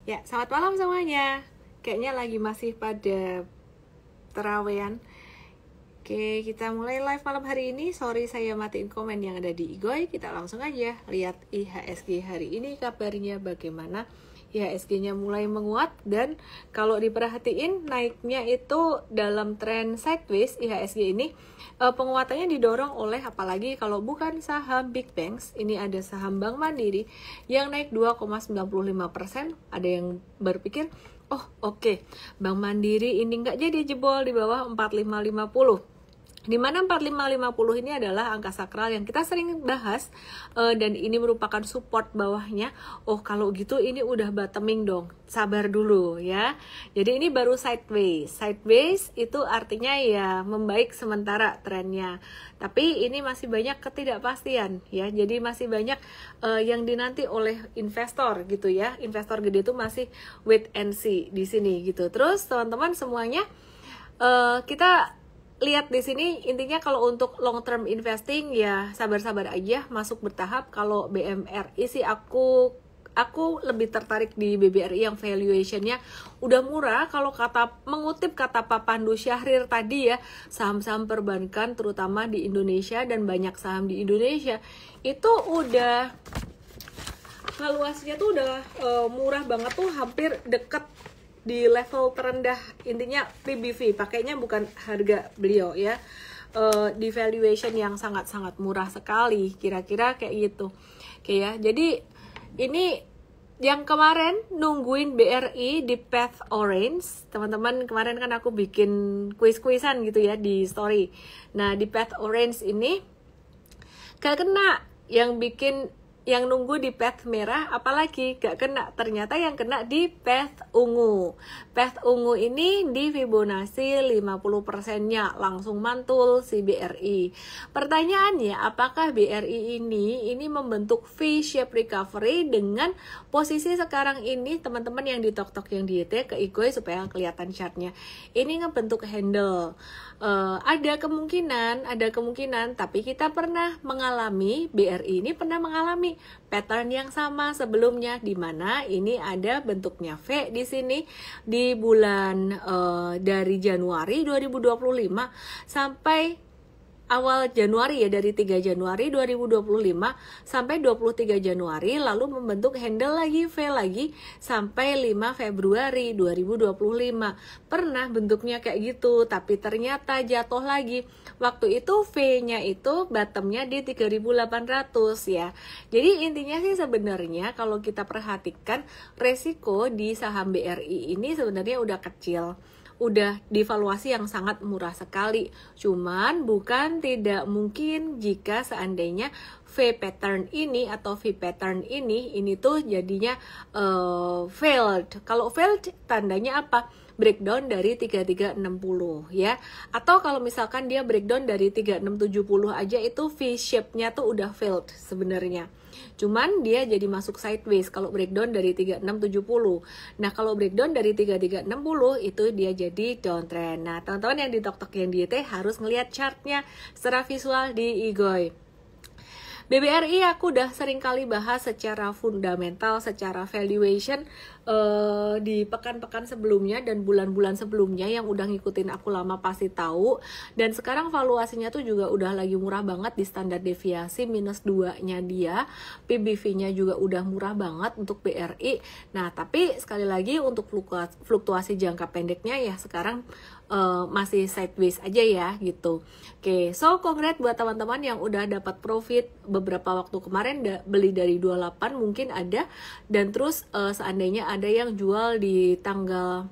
Ya, selamat malam semuanya. Kayaknya lagi masih pada terawehan. Oke, kita mulai live malam hari ini. Sorry saya matiin komen yang ada di Igoy. Kita langsung aja lihat IHSG hari ini kabarnya bagaimana. IHSG-nya mulai menguat dan kalau diperhatiin naiknya itu dalam tren sideways. IHSG ini penguatannya didorong oleh apalagi kalau bukan saham big banks. Ini ada saham Bank Mandiri yang naik 2,95%. Ada yang berpikir, oh oke, Bank Mandiri ini nggak jadi jebol di bawah 4550. Di mana 4550 ini adalah angka sakral yang kita sering bahas dan ini merupakan support bawahnya. Oh, kalau gitu ini udah bottoming dong. Sabar dulu ya. Jadi ini baru sideways. Sideways itu artinya ya membaik sementara trennya. Tapi ini masih banyak ketidakpastian ya. Jadi masih banyak yang dinanti oleh investor gitu ya. Investor gede itu masih wait and see di sini gitu. Terus teman-teman semuanya kita lihat di sini intinya kalau untuk long term investing ya sabar-sabar aja, masuk bertahap. Kalau BMRI sih aku lebih tertarik di BBRI yang valuationnya udah murah. Kalau mengutip kata Pak Pandu Syahrir tadi ya, saham-saham perbankan terutama di Indonesia dan banyak saham di Indonesia itu udah valuasinya tuh udah murah banget, tuh hampir deket di level terendah, intinya PBV, pakainya bukan harga beliau ya, di valuation yang sangat-sangat murah sekali, kira-kira kayak gitu. Oke ya, jadi ini yang kemarin nungguin BRI di Path Orange, teman-teman kemarin kan aku bikin kuis-kuisan gitu ya di story. Nah di Path Orange ini gak kena, yang nunggu di path merah apalagi gak kena, ternyata yang kena di path ungu. Path ungu ini di Fibonacci 50%-nya langsung mantul si BRI. Pertanyaannya, apakah BRI ini membentuk V-shape recovery dengan posisi sekarang ini, teman-teman yang di tok-tok yang di YT ke Igoy supaya kelihatan chartnya. Ini ngebentuk handle. Ada kemungkinan, tapi kita pernah mengalami, BRI ini pernah mengalami pattern yang sama sebelumnya, di mana ini ada bentuknya V di sini di bulan dari Januari 2025 sampai awal Januari ya, dari 3 Januari 2025 sampai 23 Januari, lalu membentuk handle lagi V lagi sampai 5 Februari 2025. Pernah bentuknya kayak gitu, tapi ternyata jatuh lagi. Waktu itu V-nya itu bottomnya di 3.800 ya. Jadi intinya sih sebenarnya kalau kita perhatikan resiko di saham BRI ini sebenarnya udah kecil, udah divaluasi yang sangat murah sekali. Cuman bukan tidak mungkin jika seandainya V pattern ini atau V pattern ini tuh jadinya failed. Kalau failed tandanya apa? Breakdown dari 3360 ya. Atau kalau misalkan dia breakdown dari 3670 aja, itu V shape-nya tuh udah failed sebenarnya. Cuman dia jadi masuk sideways kalau breakdown dari 3670. Nah, kalau breakdown dari 3360 itu dia jadi downtrend. Nah, teman-teman yang di tok-tok yang di YT harus ngelihat chartnya secara visual di Igoy. BBRI aku udah sering kali bahas secara fundamental, secara valuation di pekan-pekan sebelumnya dan bulan-bulan sebelumnya. Yang udah ngikutin aku lama pasti tahu. Dan sekarang valuasinya tuh juga udah lagi murah banget di standar deviasi -2-nya dia. PBV-nya juga udah murah banget untuk BRI. Nah, tapi sekali lagi untuk fluktuasi jangka pendeknya ya sekarang masih sideways aja ya gitu. Oke, so congrats buat teman-teman yang udah dapat profit beberapa waktu kemarin, beli dari 28 mungkin ada, dan terus seandainya ada yang jual di tanggal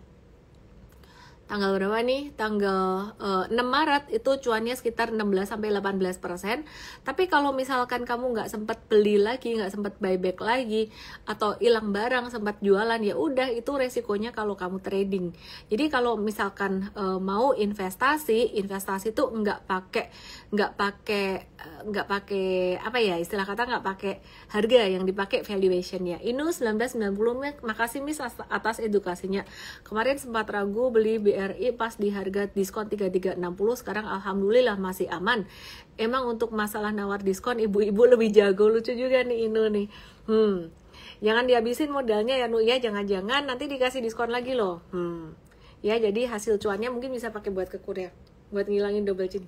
berapa nih? Tanggal 6 Maret itu cuannya sekitar 16-18%. Tapi kalau misalkan kamu nggak sempat beli lagi, nggak sempat buyback lagi, atau hilang barang sempat jualan, ya udah itu resikonya kalau kamu trading. Jadi kalau misalkan mau investasi tuh nggak pakai apa ya, istilah kata nggak pakai harga, yang dipakai valuationnya. Inu 1990, makasih Miss atas edukasinya. Kemarin sempat ragu beli BRI pas di harga diskon 3360, sekarang alhamdulillah masih aman. Emang untuk masalah nawar diskon ibu-ibu lebih jago, lucu juga nih Inu nih. Jangan dihabisin modalnya ya Nu ya, jangan-jangan nanti dikasih diskon lagi loh. Ya, jadi hasil cuannya mungkin bisa pakai buat ke Korea, buat ngilangin double chin.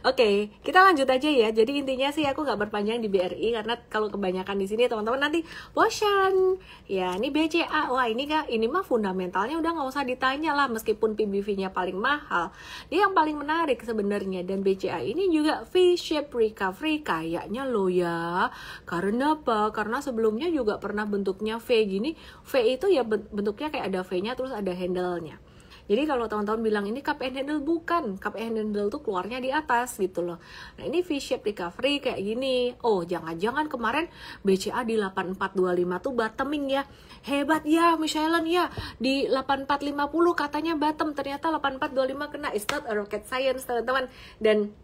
Oke, kita lanjut aja ya. Jadi intinya sih aku nggak berpanjang di BRI karena kalau kebanyakan di sini teman-teman nanti bosan. Ya, ini BCA. Wah, ini mah fundamentalnya udah nggak usah ditanya lah, meskipun PBV-nya paling mahal. Dia yang paling menarik sebenarnya, dan BCA ini juga V-shape recovery kayaknya lo ya. Karena apa? Karena sebelumnya juga pernah bentuknya V gini. V itu ya bentuknya kayak ada V-nya terus ada handle-nya. Jadi kalau teman-teman bilang ini cup and handle, bukan. Cup and handle tuh keluarnya di atas gitu loh. Nah ini V-shape recovery kayak gini. Oh jangan-jangan kemarin BCA di 8425 tuh bottoming ya. Hebat ya Michelin ya. Di 8450 katanya bottom. Ternyata 8425 kena. It's not a rocket science teman-teman. Dan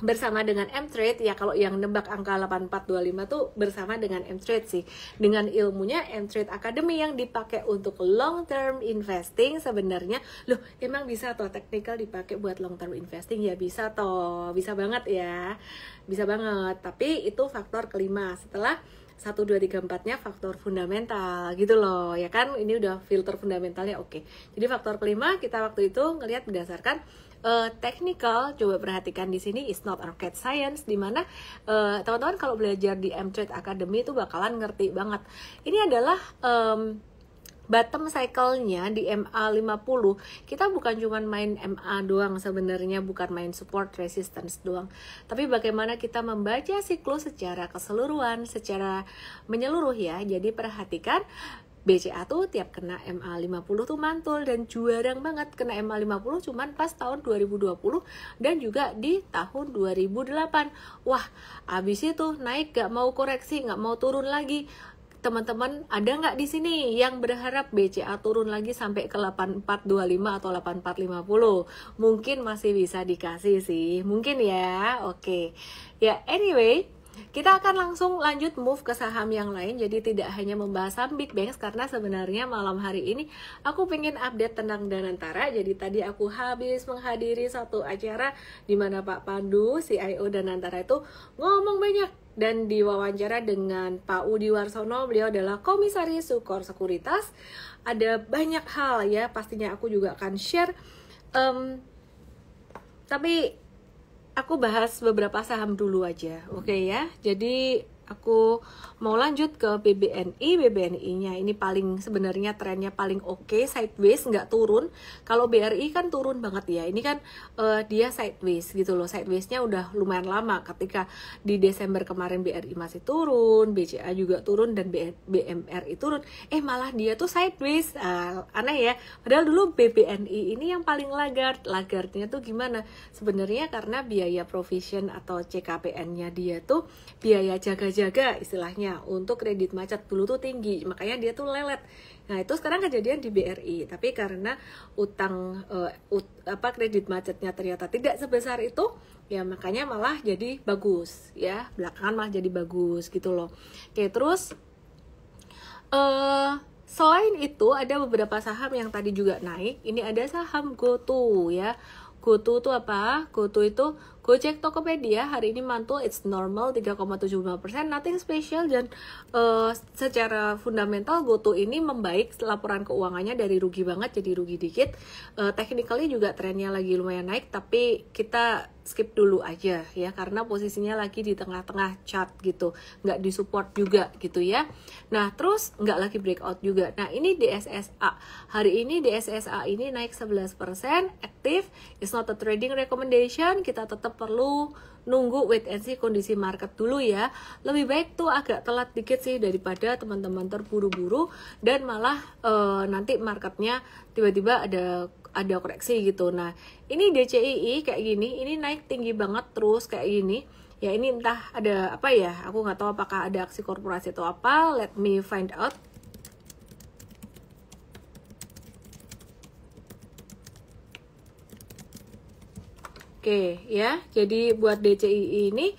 bersama dengan M-Trade ya, kalau yang nebak angka 8425 tuh bersama dengan M-Trade sih, dengan ilmunya M-Trade Academy yang dipakai untuk long term investing. Sebenarnya loh emang bisa toh technical dipakai buat long term investing ya, bisa toh, bisa banget ya, bisa banget. Tapi itu faktor kelima setelah 1, 2, 3, 4 nya faktor fundamental gitu loh ya kan. Ini udah filter fundamentalnya oke. Jadi faktor kelima kita waktu itu ngelihat berdasarkan technical. Coba perhatikan di sini, is not rocket science, dimana teman-teman kalau belajar di M-Trade Academy itu bakalan ngerti banget. Ini adalah bottom cycle-nya di MA50. Kita bukan cuma main MA doang sebenarnya, bukan main support resistance doang, tapi bagaimana kita membaca siklus secara keseluruhan, secara menyeluruh ya. Jadi perhatikan BCA tuh tiap kena MA50 tuh mantul, dan jarang banget kena MA50 cuman pas tahun 2020 dan juga di tahun 2008. Wah, abis itu naik gak mau koreksi, gak mau turun lagi. Teman-teman ada nggak di sini yang berharap BCA turun lagi sampai ke 8425 atau 8450? Mungkin masih bisa dikasih sih, mungkin ya. Oke. Ya, anyway, kita akan langsung lanjut move ke saham yang lain. Jadi tidak hanya membahas saham big banks, karena sebenarnya malam hari ini aku pengen update tentang Danantara. Jadi tadi aku habis menghadiri satu acara di mana Pak Pandu, CIO Danantara itu ngomong banyak, dan diwawancara dengan Pak Udi Warsono, beliau adalah Komisaris Sukor Sekuritas. Ada banyak hal ya, pastinya aku juga akan share. Tapi aku bahas beberapa saham dulu aja, oke ya. Jadi aku mau lanjut ke BBNI. BBNI-nya ini paling sebenarnya trennya paling oke, sideways, nggak turun. Kalau BRI kan turun banget ya. Ini kan dia sideways gitu loh. Sideways-nya udah lumayan lama. Ketika di Desember kemarin BRI masih turun, BCA juga turun, dan BMRI turun. Malah dia tuh sideways. Aneh ya. Padahal dulu BBNI ini yang paling laggard. Laggardnya tuh gimana? Sebenarnya karena biaya provision atau CKPN-nya dia tuh biaya jaga-jaga istilahnya untuk kredit macet dulu tuh tinggi, makanya dia tuh lelet. Nah itu sekarang kejadian di BRI, tapi karena utang kredit macetnya ternyata tidak sebesar itu, ya makanya malah jadi bagus ya, belakangan malah jadi bagus gitu loh. Oke, terus selain itu ada beberapa saham yang tadi juga naik. Ini ada saham GoTo ya. GoTo itu apa? GoTo itu Gojek Tokopedia, hari ini mantul, it's normal 3,75%, nothing special. Dan secara fundamental GoTo ini membaik, laporan keuangannya dari rugi banget jadi rugi dikit. Technically juga trennya lagi lumayan naik, tapi kita skip dulu aja ya, karena posisinya lagi di tengah-tengah chart gitu, nggak disupport juga gitu ya. Nah terus nggak lagi breakout juga. Nah ini DSSA, hari ini DSSA ini naik 11%, aktif, it's not a trading recommendation. Kita tetap perlu nunggu wait and see kondisi market dulu ya. Lebih baik tuh agak telat dikit sih daripada teman-teman terburu-buru dan malah nanti marketnya tiba-tiba ada koreksi gitu. Nah ini DCII kayak gini, ini naik tinggi banget terus kayak gini ya. Ini entah ada apa ya, aku nggak tahu apakah ada aksi korporasi atau apa. Let me find out. Oke ya, jadi buat DCII ini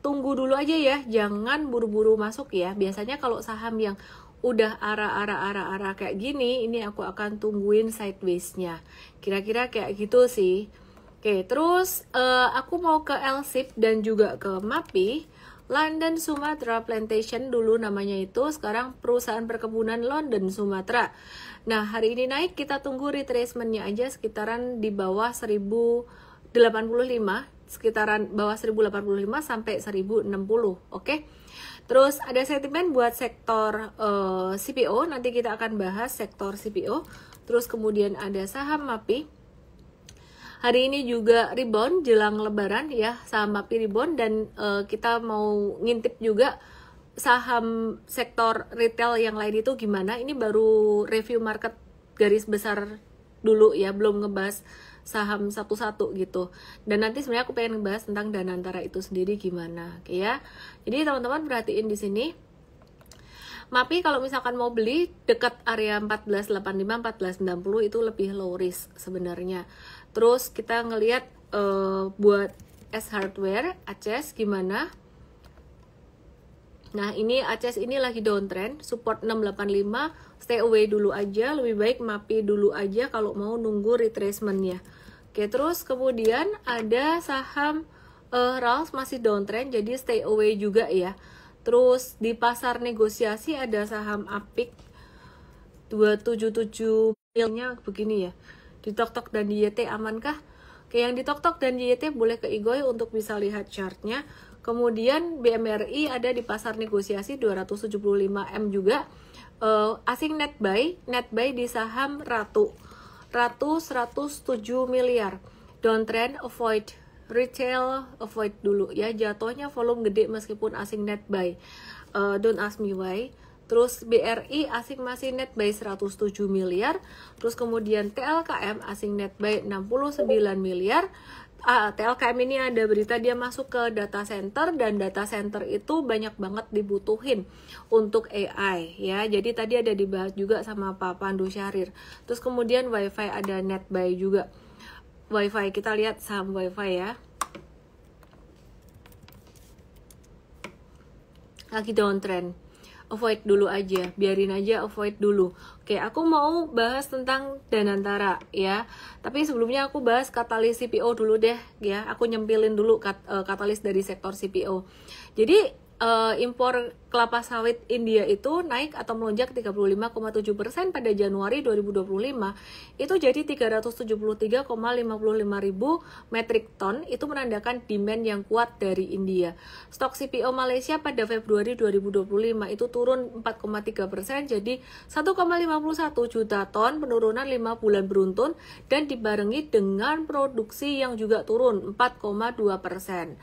tunggu dulu aja ya, jangan buru-buru masuk ya. Biasanya kalau saham yang udah arah kayak gini, ini aku akan tungguin sideways-nya. Kira-kira kayak gitu sih. Oke, terus aku mau ke LSIP dan juga ke MAPI. London Sumatra Plantation dulu namanya itu, sekarang perusahaan perkebunan London Sumatera. Nah, hari ini naik, kita tunggu retracement-nya aja sekitaran di bawah 1085, sekitaran bawah 1085 sampai 1060, oke? Terus ada sentimen buat sektor CPO, nanti kita akan bahas sektor CPO. Terus kemudian ada saham MAPI. Hari ini juga rebound jelang lebaran ya, saham MAPI rebound, dan kita mau ngintip juga saham sektor retail yang lain itu gimana. Ini baru review market garis besar dulu ya, belum ngebahas saham satu-satu gitu. Dan nanti sebenarnya aku pengen ngebahas tentang Danantara itu sendiri gimana, oke ya. Jadi teman-teman perhatiin di sini. MAPI kalau misalkan mau beli dekat area 1485 1490 itu lebih low risk sebenarnya. Terus kita ngelihat buat S Hardware ACES gimana. Nah, ini ACES ini lagi downtrend, support 685, stay away dulu aja, lebih baik MAPI dulu aja kalau mau nunggu retracement-nya. Oke, terus kemudian ada saham RALS masih downtrend, jadi stay away juga ya. Terus di pasar negosiasi ada saham APIK 277 milnya begini ya. Di TokTok dan di YT amankah? Oke, yang di TokTok dan di YT boleh ke Igoy untuk bisa lihat chartnya. Kemudian BMRI ada di pasar negosiasi 275M juga. Asing net buy di saham Ratu 107 miliar. Downtrend avoid, retail avoid dulu ya, jatuhnya volume gede meskipun asing net buy. Don't ask me why. Terus BRI asing masih net buy 107 miliar. Terus kemudian TLKM asing net buy 69 miliar. TLKM ini ada berita dia masuk ke data center, dan data center itu banyak banget dibutuhin untuk AI ya. Jadi tadi ada dibahas juga sama Pak Pandu Syahrir. Terus kemudian WiFi ada net buy juga. WiFi, kita lihat saham WiFi ya. Lagi downtrend. Avoid dulu aja, biarin aja, avoid dulu. Oke, aku mau bahas tentang Danantara ya. Tapi sebelumnya aku bahas katalis CPO dulu deh ya. Aku nyempilin dulu katalis dari sektor CPO. Jadi impor kelapa sawit India itu naik atau melonjak 35,7% pada Januari 2025. Itu jadi 373,55 ribu metrik ton. Itu menandakan demand yang kuat dari India. Stok CPO Malaysia pada Februari 2025 itu turun 4,3%, jadi 1,51 juta ton, penurunan 5 bulan beruntun, dan dibarengi dengan produksi yang juga turun 4,2%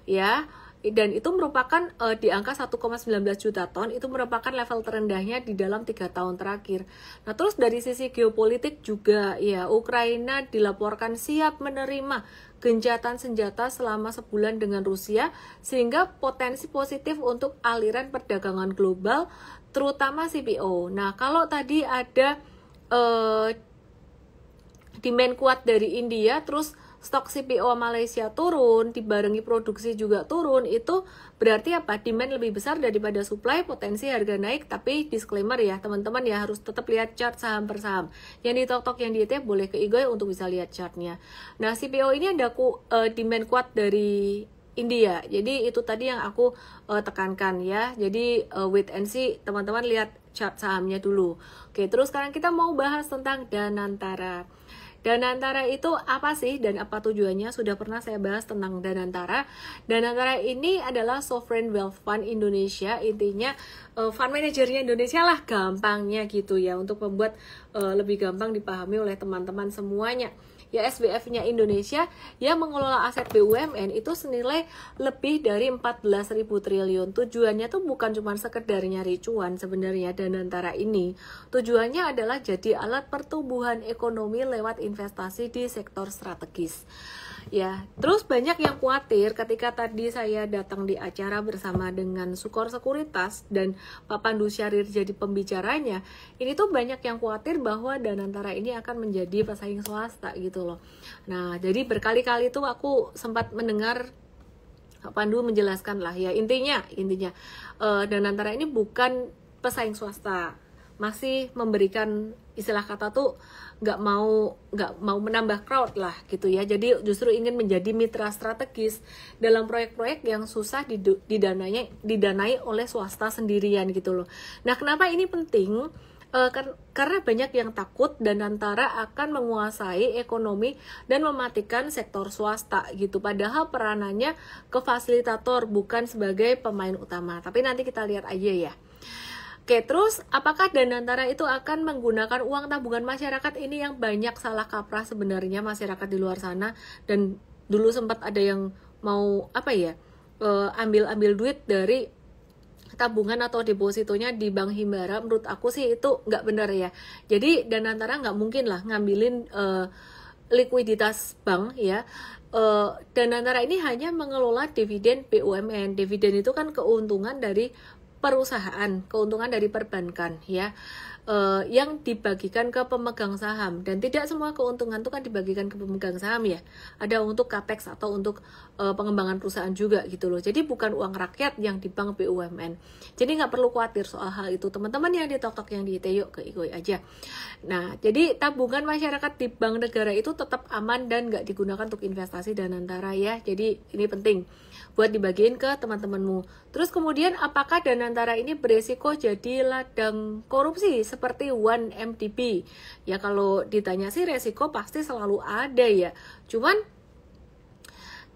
ya. Dan itu merupakan di angka 1,19 juta ton, itu merupakan level terendahnya di dalam 3 tahun terakhir. Nah, terus dari sisi geopolitik juga ya, Ukraina dilaporkan siap menerima gencatan senjata selama sebulan dengan Rusia, sehingga potensi positif untuk aliran perdagangan global terutama CPO. Nah, kalau tadi ada demand kuat dari India, terus stok CPO Malaysia turun, dibarengi produksi juga turun, itu berarti apa? Demand lebih besar daripada supply, potensi harga naik. Tapi disclaimer ya teman-teman ya, harus tetap lihat chart saham per saham. Yang di TokTok, yang di ETF boleh ke Igoy untuk bisa lihat chartnya. Nah, CPO ini ada demand kuat dari India, jadi itu tadi yang aku tekankan ya. Jadi wait and see, teman-teman lihat chart sahamnya dulu. Oke, terus sekarang kita mau bahas tentang Danantara. Danantara itu apa sih dan apa tujuannya? Sudah pernah saya bahas tentang Danantara. Danantara ini adalah Sovereign Wealth Fund Indonesia. Intinya fund manajernya Indonesia lah gampangnya gitu ya, untuk membuat lebih gampang dipahami oleh teman-teman semuanya. Ya, SBF-nya Indonesia yang mengelola aset BUMN itu senilai lebih dari 14.000 triliun. Tujuannya tuh bukan cuma sekedar nyari cuan sebenarnya Danantara ini. Tujuannya adalah jadi alat pertumbuhan ekonomi lewat investasi di sektor strategis. Ya, terus banyak yang khawatir ketika tadi saya datang di acara bersama dengan Sukor Sekuritas dan Pak Pandu Syahrir jadi pembicaranya. Ini tuh banyak yang khawatir bahwa Danantara ini akan menjadi pesaing swasta gitu loh. Nah, jadi berkali-kali tuh aku sempat mendengar Pak Pandu menjelaskan lah ya, intinya Danantara ini bukan pesaing swasta. masih memberikan istilah kata tuh nggak mau menambah crowd lah gitu ya. Jadi justru ingin menjadi mitra strategis dalam proyek-proyek yang susah didanai oleh swasta sendirian gitu loh. Nah, kenapa ini penting? Karena banyak yang takut Danantara akan menguasai ekonomi dan mematikan sektor swasta gitu. Padahal peranannya ke fasilitator, bukan sebagai pemain utama. Tapi nanti kita lihat aja ya. Oke, terus apakah Danantara itu akan menggunakan uang tabungan masyarakat? Ini yang banyak salah kaprah sebenarnya masyarakat di luar sana. Dan dulu sempat ada yang mau ambil duit dari tabungan atau depositonya di Bank Himbara. Menurut aku sih itu nggak benar ya. Jadi Danantara nggak mungkin lah ngambilin likuiditas bank ya. Danantara ini hanya mengelola dividen BUMN. Dividen itu kan keuntungan dari perusahaan, keuntungan dari perbankan ya, yang dibagikan ke pemegang saham. Dan tidak semua keuntungan itu kan dibagikan ke pemegang saham ya, ada untuk capex atau untuk pengembangan perusahaan juga gitu loh. Jadi bukan uang rakyat yang di bank BUMN. Jadi nggak perlu khawatir soal hal itu, teman-teman yang di TokTok yang di ITE, yuk ke IGOI aja. Nah, jadi tabungan masyarakat di bank negara itu tetap aman dan nggak digunakan untuk investasi Danantara ya. Jadi ini penting buat dibagiin ke teman-temanmu. Terus kemudian apakah Danantara ini beresiko jadi ladang korupsi seperti 1MDB? Ya kalau ditanya sih resiko pasti selalu ada ya. Cuman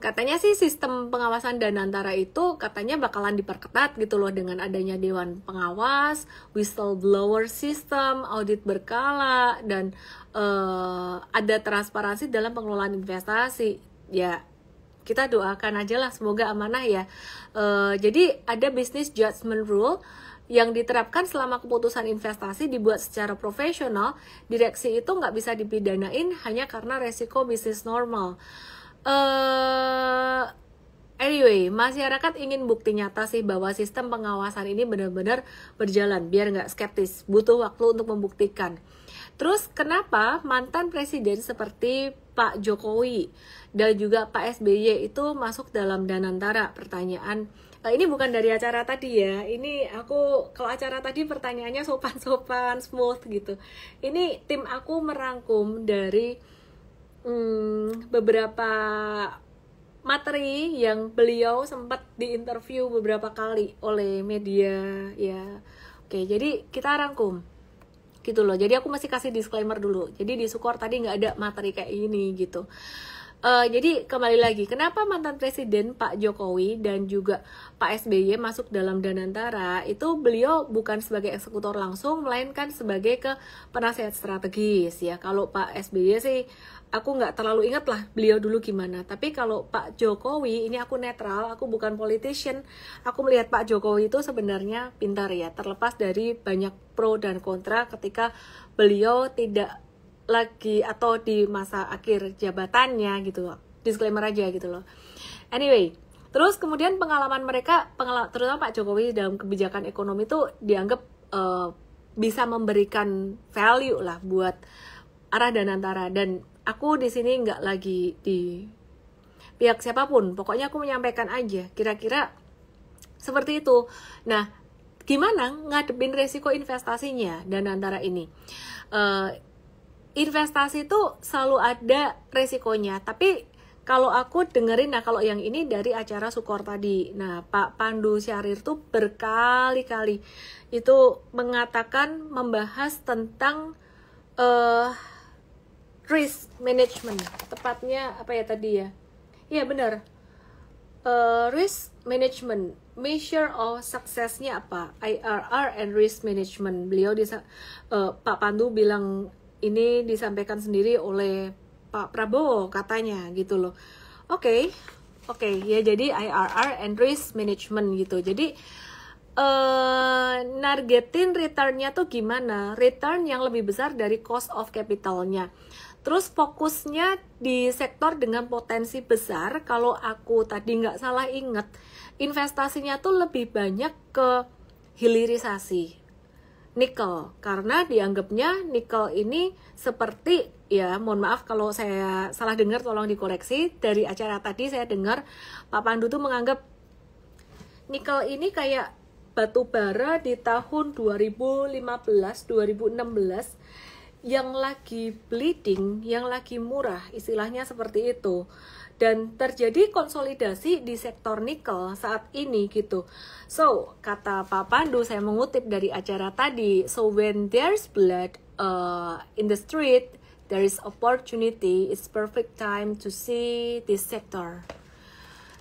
katanya sih sistem pengawasan Danantara itu katanya bakalan diperketat gitu loh dengan adanya dewan pengawas, whistleblower system, audit berkala, dan ada transparansi dalam pengelolaan investasi. Ya kita doakan aja lah semoga amanah ya. Jadi ada business judgment rule yang diterapkan selama keputusan investasi dibuat secara profesional. Direksi itu nggak bisa dipidanain hanya karena resiko bisnis normal. Anyway, masyarakat ingin bukti nyata sih bahwa sistem pengawasan ini benar-benar berjalan, biar nggak skeptis, butuh waktu untuk membuktikan. Terus kenapa mantan presiden seperti Pak Jokowi dan juga Pak SBY itu masuk dalam Danantara? Pertanyaan ini bukan dari acara tadi ya. Ini aku, kalau acara tadi pertanyaannya sopan-sopan, smooth gitu. Ini tim aku merangkum dari beberapa materi yang beliau sempat diinterview beberapa kali oleh media ya. Oke, jadi kita rangkum gitu loh. Jadi aku masih kasih disclaimer dulu. Jadi di Sukor tadi nggak ada materi kayak ini gitu. Jadi kembali lagi, kenapa mantan presiden Pak Jokowi dan juga Pak SBY masuk dalam Danantara? Itu beliau bukan sebagai eksekutor langsung, melainkan sebagai penasehat strategis ya. Kalau Pak SBY sih aku nggak terlalu ingat lah beliau dulu gimana. Tapi kalau Pak Jokowi, ini aku netral, aku bukan politician. Aku melihat Pak Jokowi itu sebenarnya pintar ya, terlepas dari banyak pro dan kontra ketika beliau tidak lagi atau di masa akhir jabatannya gitu loh. Disclaimer aja gitu loh. Anyway, terus kemudian pengalaman mereka, terutama Pak Jokowi dalam kebijakan ekonomi itu dianggap bisa memberikan value lah buat arah Danantara. Dan aku di sini nggak lagi di pihak siapapun, pokoknya aku menyampaikan aja kira-kira seperti itu. Nah, gimana ngadepin resiko investasinya Danantara ini? Investasi itu selalu ada resikonya, tapi kalau aku dengerin, nah kalau yang ini dari acara Sukor tadi, nah Pak Pandu Syahrir tuh berkali-kali itu mengatakan, membahas tentang risk management, tepatnya apa ya tadi ya? Iya benar, risk management, measure of suksesnya apa? IRR and risk management. Beliau Pak Pandu bilang ini disampaikan sendiri oleh Pak Prabowo katanya gitu loh. Oke, ya jadi IRR and risk management gitu. Jadi nargetin returnnya tuh gimana? Return yang lebih besar dari cost of capitalnya. Terus fokusnya di sektor dengan potensi besar. Kalau aku tadi nggak salah inget, investasinya tuh lebih banyak ke hilirisasi nikel, karena dianggapnya nikel ini seperti, ya mohon maaf kalau saya salah dengar, tolong dikoreksi. Dari acara tadi saya dengar Pak Pandu tuh menganggap nikel ini kayak batu bara di tahun 2015-2016 yang lagi bleeding, yang lagi murah, istilahnya seperti itu. Dan terjadi konsolidasi di sektor nikel saat ini gitu. So, kata Pak Pandu, saya mengutip dari acara tadi, so when there's blood in the street, there is opportunity, it's perfect time to see this sector.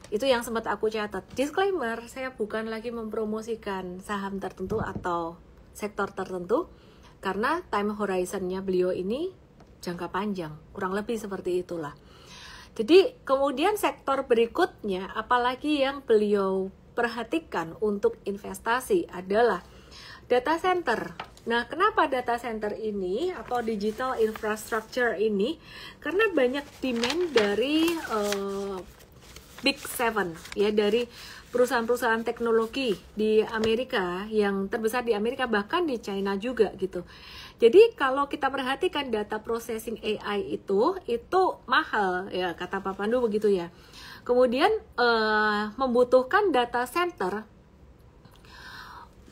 Itu yang sempat aku catat. Disclaimer, saya bukan lagi mempromosikan saham tertentu atau sektor tertentu, karena time horizon-nya beliau ini jangka panjang, kurang lebih seperti itulah. Jadi kemudian sektor berikutnya, apalagi yang beliau perhatikan untuk investasi adalah data center. Nah, kenapa data center ini atau digital infrastructure ini? Karena banyak demand dari Big Seven, ya, dari perusahaan-perusahaan teknologi di Amerika yang terbesar di Amerika, bahkan di China juga gitu. Jadi kalau kita perhatikan data processing AI itu mahal ya, kata Pak Pandu begitu ya. Kemudian membutuhkan data center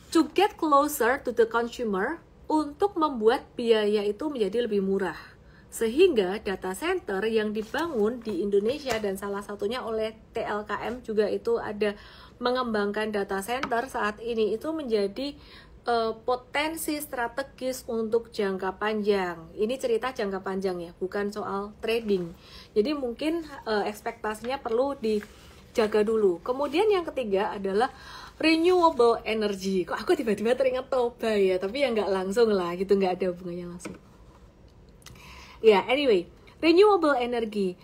to get closer to the consumer untuk membuat biaya itu menjadi lebih murah. Sehingga data center yang dibangun di Indonesia dan salah satunya oleh TLKM juga itu ada mengembangkan data center saat ini itu menjadi potensi strategis untuk jangka panjang. Ini cerita jangka panjang ya, bukan soal trading. Jadi mungkin ekspektasinya perlu dijaga dulu. Kemudian yang ketiga adalah renewable energy. Kok aku tiba-tiba teringat Toba ya, tapi ya nggak langsung lah gitu, nggak ada hubungannya langsung. Ya, anyway, renewable energy,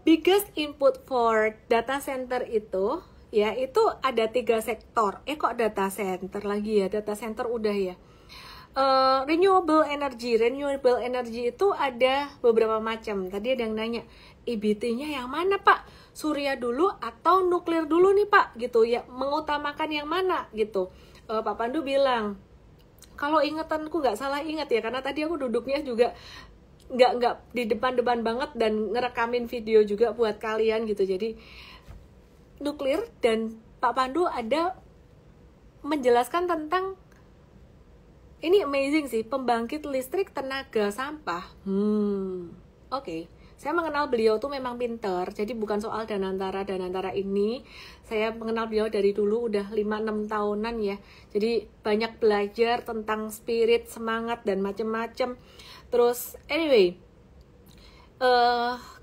biggest input for data center itu, ya itu ada 3 sektor. Kok data center lagi ya? Data center udah ya. Renewable energy itu ada beberapa macam. Tadi ada yang nanya, EBT-nya yang mana Pak? Surya dulu atau nuklir dulu nih Pak? Gitu ya, mengutamakan yang mana gitu. Pak Pandu bilang, kalau ingetanku nggak salah ingat ya, karena tadi aku duduknya juga nggak di depan banget dan ngerekamin video juga buat kalian gitu. Jadi nuklir, dan Pak Pandu ada menjelaskan tentang ini amazing sih, pembangkit listrik tenaga sampah. Oke. Saya mengenal beliau tuh memang pinter, jadi bukan soal Danantara ini. Saya mengenal beliau dari dulu, udah 5-6 tahunan ya. Jadi banyak belajar tentang spirit, semangat, dan macem-macem. Terus, anyway,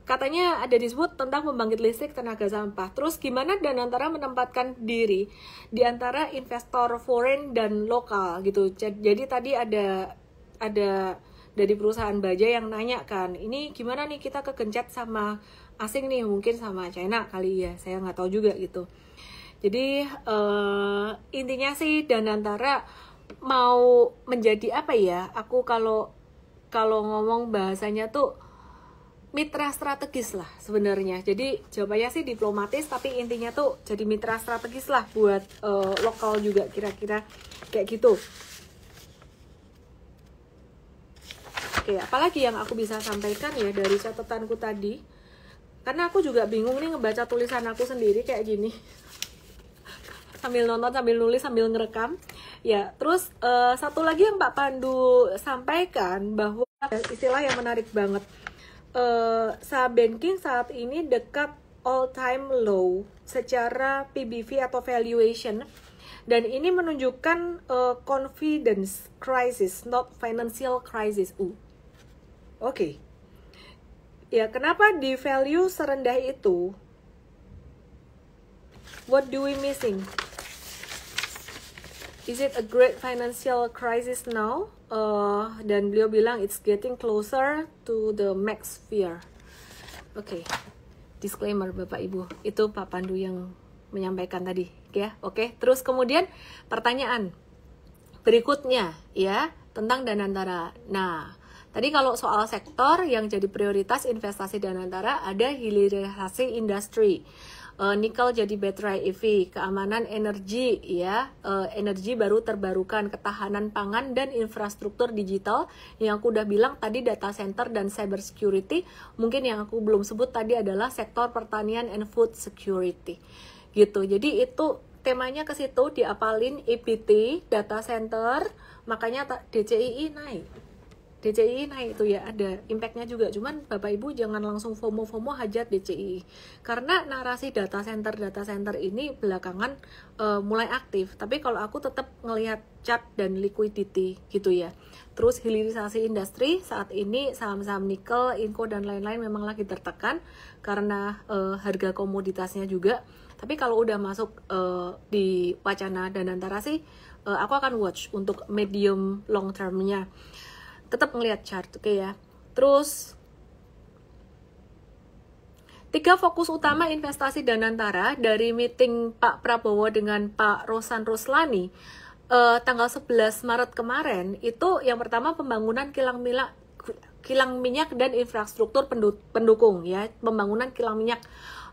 katanya ada disebut tentang pembangkit listrik tenaga sampah. Terus gimana Danantara menempatkan diri di antara investor foreign dan lokal gitu. Jadi tadi ada dari perusahaan baja yang nanya kan, ini gimana nih kita kegencet sama asing nih, mungkin sama China kali ya, saya nggak tahu juga gitu. Jadi intinya sih Danantara mau menjadi apa ya, aku kalau ngomong bahasanya tuh mitra strategis lah sebenarnya. Jadi jawabannya sih diplomatis, tapi intinya tuh jadi mitra strategis lah buat lokal juga, kira-kira kayak gitu. Oke, apalagi yang aku bisa sampaikan ya dari catatanku tadi, karena aku juga bingung nih ngebaca tulisan aku sendiri kayak gini sambil nonton, sambil nulis, sambil ngerekam ya. Terus satu lagi yang Pak Pandu sampaikan, bahwa istilah yang menarik banget, saham banking saat ini dekat all time low secara PBV atau valuation, dan ini menunjukkan confidence crisis, not financial crisis. Oke. Ya, kenapa di value serendah itu? What do we missing? Is it a great financial crisis now? Dan beliau bilang it's getting closer to the max fear. Oke. Disclaimer Bapak Ibu, itu Pak Pandu yang menyampaikan tadi, ya. Oke. Terus kemudian pertanyaan berikutnya ya tentang Danantara. Nah, tadi kalau soal sektor yang jadi prioritas investasi Danantara, ada hilirisasi industri, nikel jadi baterai EV, keamanan energi ya, energi baru terbarukan, ketahanan pangan, dan infrastruktur digital. Yang aku udah bilang tadi data center dan cyber security. Mungkin yang aku belum sebut tadi adalah sektor pertanian and food security gitu. Jadi itu temanya ke situ, diapalin EBT, data center, makanya DCII naik. DCII naik itu ya, ada impactnya juga. Cuman Bapak Ibu jangan langsung FOMO hajat DCII, karena narasi data center ini belakangan mulai aktif. Tapi kalau aku tetap ngelihat chart dan liquidity gitu ya. Terus hilirisasi industri saat ini saham-saham nikel, inco dan lain-lain memang lagi tertekan karena harga komoditasnya juga. Tapi kalau udah masuk di wacana Danantara sih, aku akan watch untuk medium long termnya. Tetap ngelihat chart, oke ya. Terus 3 fokus utama investasi Danantara dari meeting Pak Prabowo dengan Pak Rosan Roslani tanggal 11 Maret kemarin, itu yang pertama pembangunan kilang minyak dan infrastruktur pendukung ya, pembangunan kilang minyak,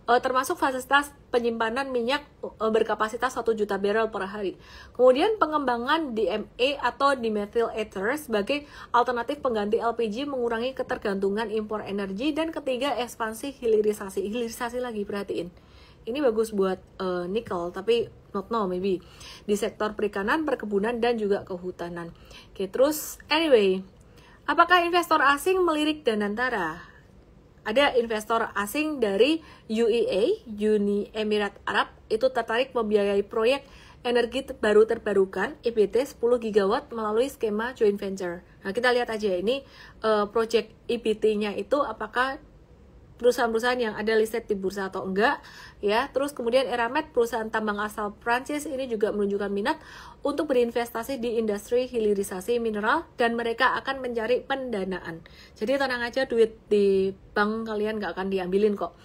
termasuk fasilitas penyimpanan minyak berkapasitas 1 juta barrel per hari. Kemudian pengembangan DME atau dimethyl ether sebagai alternatif pengganti LPG, mengurangi ketergantungan impor energi. Dan ketiga, ekspansi hilirisasi lagi, perhatiin. Ini bagus buat nikel, tapi not now maybe di sektor perikanan, perkebunan dan juga kehutanan. Oke, terus anyway, apakah investor asing melirik Danantara? Ada investor asing dari UEA, Uni Emirat Arab, itu tertarik membiayai proyek energi baru terbarukan EBT 10 gigawatt melalui skema joint venture. Nah, kita lihat aja ini proyek EBT-nya itu apakah perusahaan-perusahaan yang ada listed di bursa atau enggak ya. Terus kemudian Eramet, perusahaan tambang asal Prancis, ini juga menunjukkan minat untuk berinvestasi di industri hilirisasi mineral dan mereka akan mencari pendanaan. Jadi tenang aja, duit di bank kalian nggak akan diambilin kok.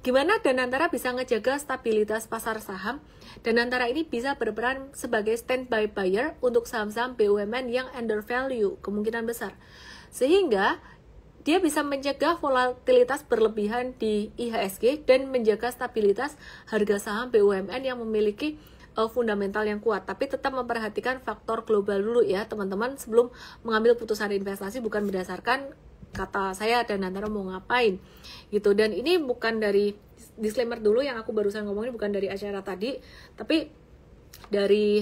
Gimana Danantara bisa ngejaga stabilitas pasar saham? Danantara ini bisa berperan sebagai standby buyer untuk saham-saham BUMN yang undervalue kemungkinan besar, sehingga dia bisa mencegah volatilitas berlebihan di IHSG dan menjaga stabilitas harga saham BUMN yang memiliki fundamental yang kuat. Tapi tetap memperhatikan faktor global dulu ya teman-teman, sebelum mengambil putusan investasi, bukan berdasarkan kata saya Danantara mau ngapain gitu. Dan ini bukan dari, disclaimer dulu, yang aku barusan ngomongin bukan dari acara tadi, tapi dari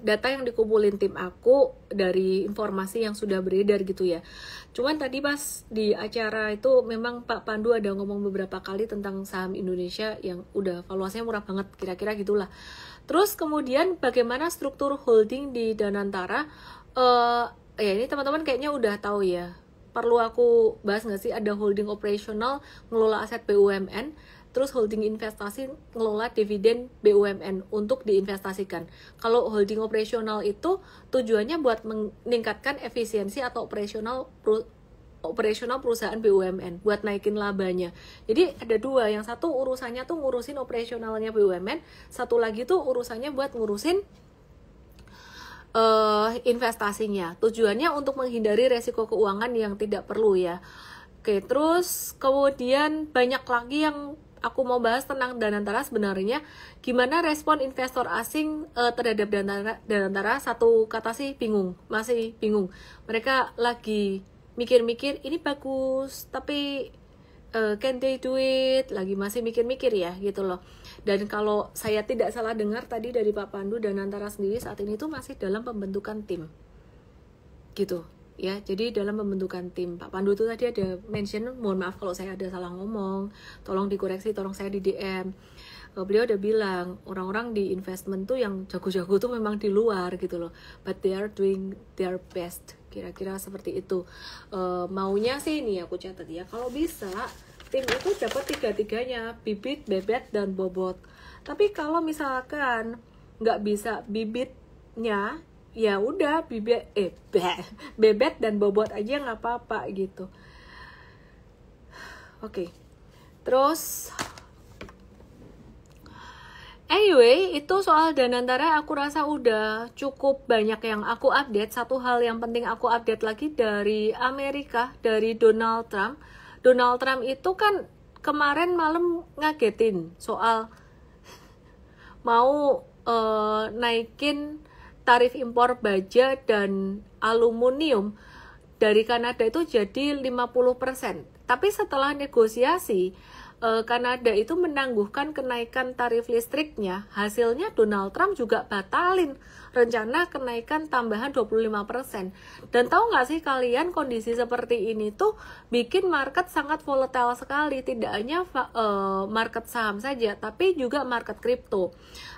data yang dikumpulin tim aku, dari informasi yang sudah beredar gitu ya. Cuman tadi pas di acara itu memang Pak Pandu ada ngomong beberapa kali tentang saham Indonesia yang udah valuasinya murah banget, kira-kira gitulah. Terus kemudian bagaimana struktur holding di Danantara? Ya ini teman-teman kayaknya udah tahu ya. Perlu aku bahas nggak sih? Ada holding operasional ngelola aset BUMN, terus holding investasi ngelola dividen BUMN untuk diinvestasikan. Kalau holding operasional itu tujuannya buat meningkatkan efisiensi atau operasional perusahaan BUMN, buat naikin labanya. Jadi ada dua, yang satu urusannya tuh ngurusin operasionalnya BUMN, satu lagi tuh urusannya buat ngurusin investasinya. Tujuannya untuk menghindari resiko keuangan yang tidak perlu ya. Oke, terus kemudian banyak lagi yang aku mau bahas tentang Danantara sebenarnya. Gimana respon investor asing terhadap Danantara? Satu kata sih, bingung. Masih bingung. Mereka lagi mikir-mikir, ini bagus, tapi can they do it? Lagi masih mikir-mikir ya, gitu loh. Dan kalau saya tidak salah dengar tadi dari Pak Pandu, Danantara sendiri saat ini tuh masih dalam pembentukan tim. Gitu. Ya, jadi dalam pembentukan tim. Pak Pandu itu tadi ada mention, mohon maaf kalau saya ada salah ngomong, tolong dikoreksi, tolong saya di DM. Beliau udah bilang, orang-orang di investment tuh yang jago-jago tuh memang di luar gitu loh, but they are doing their best, kira-kira seperti itu. Maunya sih nih aku catat ya, kalau bisa tim itu dapat tiga-tiganya, bibit, bebet, dan bobot. Tapi kalau misalkan nggak bisa bibitnya, ya udah bebet dan bobot aja nggak apa-apa gitu. Oke. Terus anyway, itu soal Danantara aku rasa udah cukup banyak yang aku update. Satu hal yang penting aku update lagi dari Amerika, dari Donald Trump. Donald Trump itu kan kemarin malam ngagetin soal mau naikin tarif impor baja dan aluminium dari Kanada itu jadi 50%. Tapi setelah negosiasi, Kanada itu menangguhkan kenaikan tarif listriknya, hasilnya Donald Trump juga batalin rencana kenaikan tambahan 25%. Dan tahu nggak sih kalian, kondisi seperti ini tuh bikin market sangat volatile sekali, tidak hanya market saham saja, tapi juga market kripto.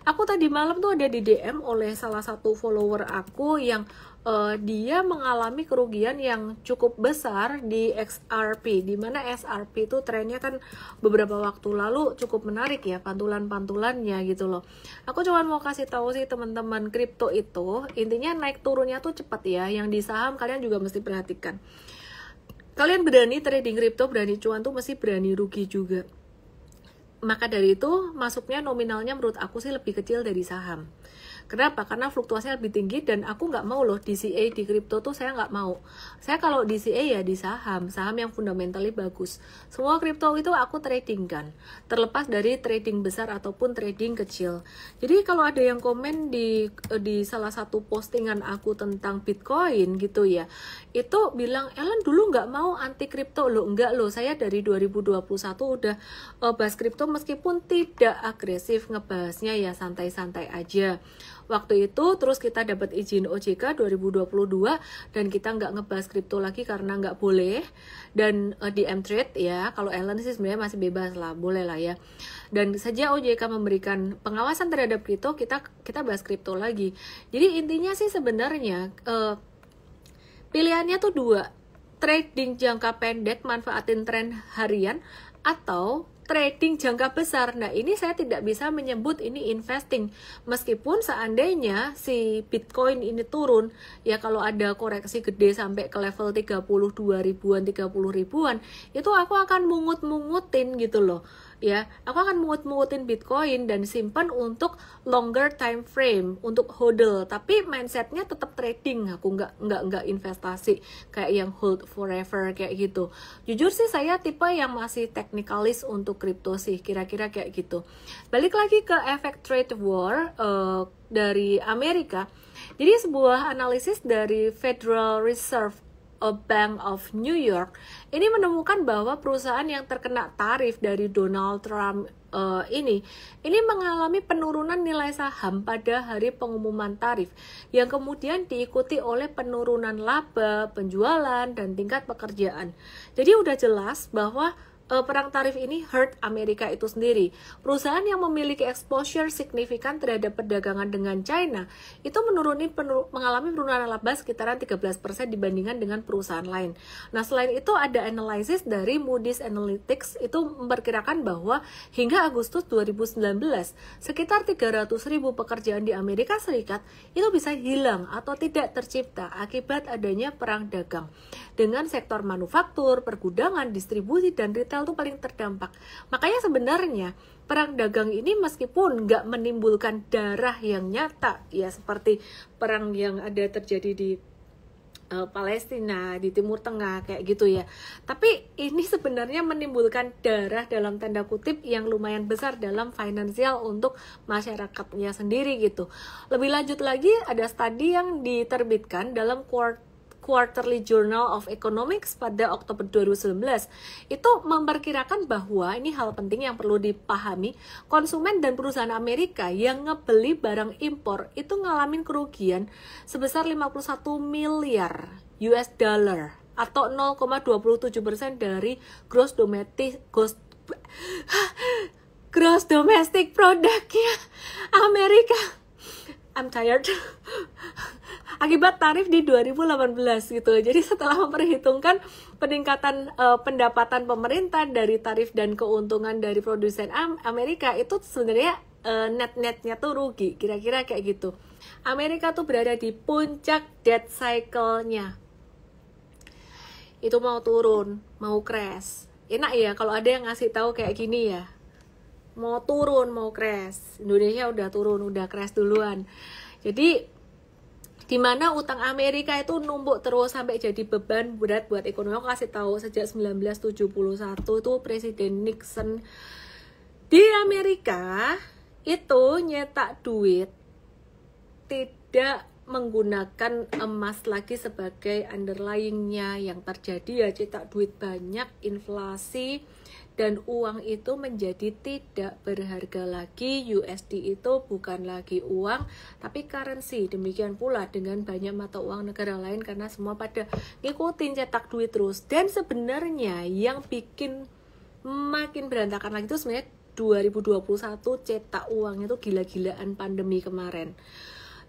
Aku tadi malam tuh ada di DM oleh salah satu follower aku yang dia mengalami kerugian yang cukup besar di XRP, di mana XRP itu trennya kan beberapa waktu lalu cukup menarik ya, pantulan-pantulannya gitu loh. Aku cuma mau kasih tahu sih teman-teman, kripto itu intinya naik turunnya tuh cepat ya. Yang di saham kalian juga mesti perhatikan. Kalian berani trading kripto, berani cuan tuh mesti berani rugi juga. Maka dari itu masuknya nominalnya menurut aku sih lebih kecil dari saham. Kenapa? Karena fluktuasinya lebih tinggi dan aku nggak mau loh DCA di kripto tuh, saya nggak mau. Saya kalau DCA ya di saham yang fundamentally bagus. Semua kripto itu aku trading kan, terlepas dari trading besar ataupun trading kecil. Jadi kalau ada yang komen di salah satu postingan aku tentang Bitcoin gitu ya, itu bilang, Ellen dulu nggak mau anti kripto loh. Enggak loh, saya dari 2021 udah bahas kripto meskipun tidak agresif ngebahasnya ya, santai-santai aja. Waktu itu terus kita dapat izin OJK 2022 dan kita nggak ngebahas kripto lagi karena nggak boleh, dan di M-Trade ya, kalau Ellen sih sebenarnya masih bebas lah, boleh lah ya. Dan sejak OJK memberikan pengawasan terhadap kripto, kita bahas kripto lagi. Jadi intinya sih sebenarnya pilihannya tuh dua, trading jangka pendek manfaatin tren harian atau trading jangka besar. Nah ini saya tidak bisa menyebut ini investing, meskipun seandainya si Bitcoin ini turun ya, kalau ada koreksi gede sampai ke level 32 ribuan 30 ribuan, itu aku akan mungut-mungutin gitu loh ya. Aku akan mungut-mungutin Bitcoin dan simpan untuk longer time frame, untuk hodl, tapi mindsetnya tetap trading. Aku nggak investasi kayak yang hold forever kayak gitu. Jujur sih saya tipe yang masih technicalis untuk kripto sih, kira-kira kayak gitu. Balik lagi ke efek trade war dari Amerika. Jadi sebuah analisis dari Federal Reserve Bank of New York ini menemukan bahwa perusahaan yang terkena tarif dari Donald Trump ini mengalami penurunan nilai saham pada hari pengumuman tarif, yang kemudian diikuti oleh penurunan laba, penjualan, dan tingkat pekerjaan. Jadi udah jelas bahwa perang tarif ini hurt Amerika itu sendiri. Perusahaan yang memiliki exposure signifikan terhadap perdagangan dengan China itu mengalami penurunan laba sekitaran 13% dibandingkan dengan perusahaan lain. Nah, selain itu ada analisis dari Moody's Analytics itu memperkirakan bahwa hingga Agustus 2019 sekitar 300.000 pekerjaan di Amerika Serikat itu bisa hilang atau tidak tercipta akibat adanya perang dagang, dengan sektor manufaktur, pergudangan, distribusi, dan retail itu paling terdampak. Makanya sebenarnya perang dagang ini meskipun nggak menimbulkan darah yang nyata ya, seperti perang yang ada terjadi di Palestina, di Timur Tengah kayak gitu ya, tapi ini sebenarnya menimbulkan darah dalam tanda kutip yang lumayan besar dalam finansial untuk masyarakatnya sendiri gitu. Lebih lanjut lagi, ada studi yang diterbitkan dalam Quarterly Journal of Economics pada Oktober 2019 itu memperkirakan bahwa, ini hal penting yang perlu dipahami, konsumen dan perusahaan Amerika yang ngebeli barang impor itu ngalamin kerugian sebesar 51 miliar US dollar atau 0,27% dari gross domestic produknya Amerika. I'm tired. Akibat tarif di 2018 gitu. Jadi setelah memperhitungkan peningkatan pendapatan pemerintah dari tarif dan keuntungan dari produsen Amerika, itu sebenarnya net-netnya tuh rugi, kira-kira kayak gitu. Amerika tuh berada di puncak debt cycle-nya. Itu mau turun, mau crash. Enak ya kalau ada yang ngasih tahu kayak gini ya. Mau turun, mau crash. Indonesia udah turun, udah crash duluan. Jadi di mana utang Amerika itu numpuk terus sampai jadi beban berat buat ekonomi. Aku kasih tahu, sejak 1971 itu Presiden Nixon di Amerika itu nyetak duit tidak menggunakan emas lagi sebagai underlyingnya. Yang terjadi ya cetak duit banyak, inflasi, dan uang itu menjadi tidak berharga lagi. USD itu bukan lagi uang, tapi currency. Demikian pula dengan banyak mata uang negara lain, karena semua pada ngikutin cetak duit terus. Dan sebenarnya yang bikin makin berantakan lagi itu sebenarnya 2021 cetak uang itu gila-gilaan pandemi kemarin.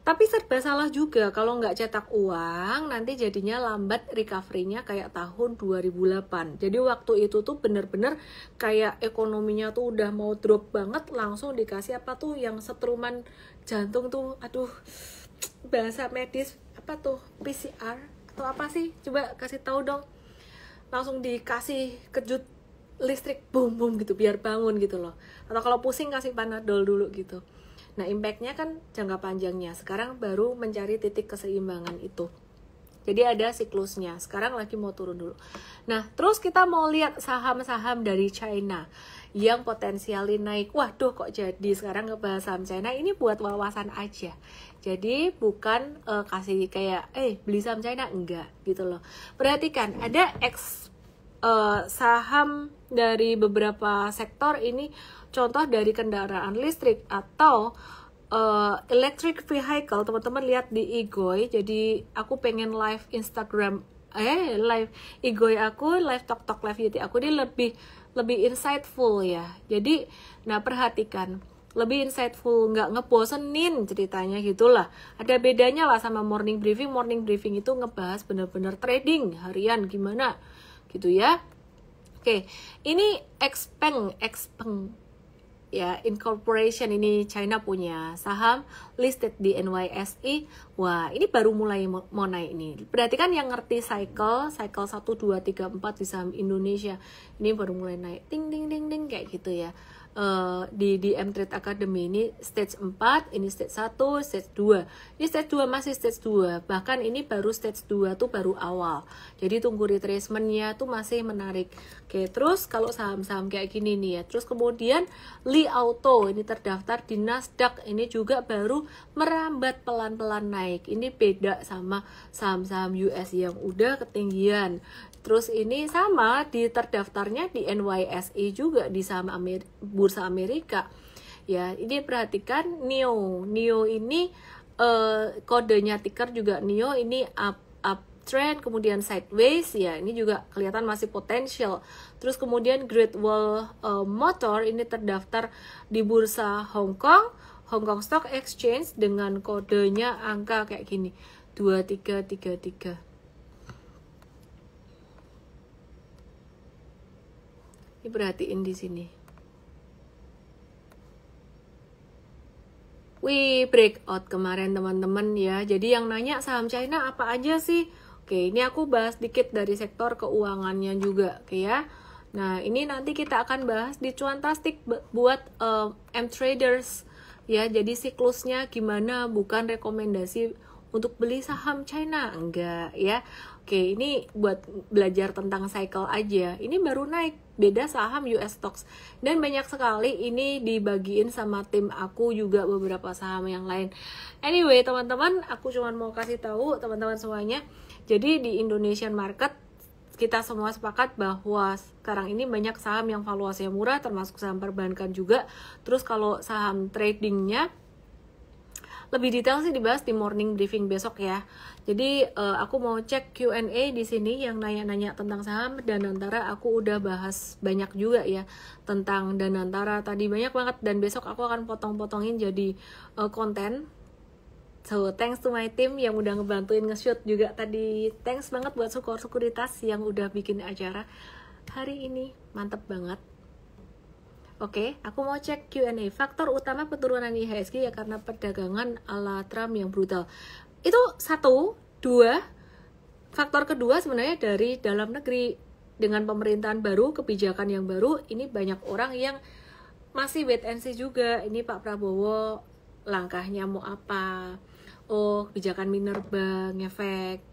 Tapi serba salah juga, kalau nggak cetak uang nanti jadinya lambat recovery-nya kayak tahun 2008. Jadi waktu itu tuh bener-bener kayak ekonominya tuh udah mau drop banget, langsung dikasih apa tuh yang setruman jantung tuh, aduh bahasa medis apa tuh, PCR atau apa sih, coba kasih tahu dong. Langsung dikasih kejut listrik, boom boom gitu biar bangun gitu loh. Atau kalau pusing kasih Panadol dulu gitu. Nah, impact-nya kan jangka panjangnya. Sekarang baru mencari titik keseimbangan itu. Jadi ada siklusnya. Sekarang lagi mau turun dulu. Nah, terus kita mau lihat saham-saham dari China yang potensialnya naik. Waduh, kok jadi sekarang ngebahas saham China? Ini buat wawasan aja. Jadi bukan kasih kayak beli saham China, enggak gitu loh. Perhatikan, ada saham dari beberapa sektor ini. Contoh dari kendaraan listrik atau electric vehicle. Teman-teman lihat di Igoi. Jadi aku pengen live Instagram, live Igoi aku, live TokTok, live YouTube aku ini lebih insightful ya. Jadi, nah perhatikan, lebih insightful, nggak ngebosenin ceritanya gitulah. Ada bedanya lah sama morning briefing. Morning briefing itu ngebahas bener-bener trading harian gimana gitu ya. Oke, ini Xpeng ya, incorporation, ini China punya saham listed di NYSE. Wah, ini baru mulai mau naik nih. Perhatikan yang ngerti cycle 1, 2, 3, 4 di saham Indonesia. Ini baru mulai naik, ting ding ding ding kayak gitu ya. Di M-Trade Academy ini stage 4, ini stage 1, stage 2. Ini stage 2 masih stage 2. Bahkan ini baru stage 2 tuh baru awal. Jadi tunggu retracement-nya tuh masih menarik. Oke, terus kalau saham-saham kayak gini nih ya. Terus kemudian Li Auto ini terdaftar di Nasdaq, ini juga baru merambat pelan-pelan naik. Ini beda sama saham-saham US yang udah ketinggian. Terus ini sama di terdaftarnya di NYSE juga, di saham Bursa Amerika. Ya, ini perhatikan NIO. NIO ini kodenya ticker juga NIO, ini uptrend, kemudian sideways ya. Ini juga kelihatan masih potensial. Terus kemudian Great Wall Motor ini terdaftar di Bursa Hong Kong Stock Exchange dengan kodenya angka kayak gini, 2333. Ini perhatiin di sini. Wih, breakout kemarin teman-teman ya. Jadi yang nanya saham China apa aja sih? Oke, ini aku bahas dikit dari sektor keuangannya juga, oke ya. Nah, ini nanti kita akan bahas di Cuantastik buat M-Traders ya. Jadi siklusnya gimana, bukan rekomendasi untuk beli saham China, enggak ya. Oke, ini buat belajar tentang cycle aja. Ini baru naik, beda saham US stocks. Dan banyak sekali ini dibagiin sama tim aku juga beberapa saham yang lain. Anyway, teman-teman, aku cuma mau kasih tahu teman-teman semuanya. Jadi di Indonesian market kita semua sepakat bahwa sekarang ini banyak saham yang valuasinya murah, termasuk saham perbankan juga. Terus kalau saham tradingnya lebih detail sih dibahas di morning briefing besok ya. Jadi aku mau cek Q&A di sini yang nanya-nanya tentang saham Danantara. Aku udah bahas banyak juga ya tentang Danantara tadi, banyak banget, dan besok aku akan potong-potongin jadi konten. So thanks to my team yang udah ngebantuin nge-shoot juga tadi. Thanks banget buat Sekuritas yang udah bikin acara hari ini, mantep banget. Oke, aku mau cek Q&A. Faktor utama penurunan IHSG ya karena perdagangan ala Trump yang brutal. Itu 1, 2. Faktor kedua sebenarnya dari dalam negeri. Dengan pemerintahan baru, kebijakan yang baru, ini banyak orang yang masih wait and see juga. Ini Pak Prabowo langkahnya mau apa? Oh, kebijakan Minerba ngefek.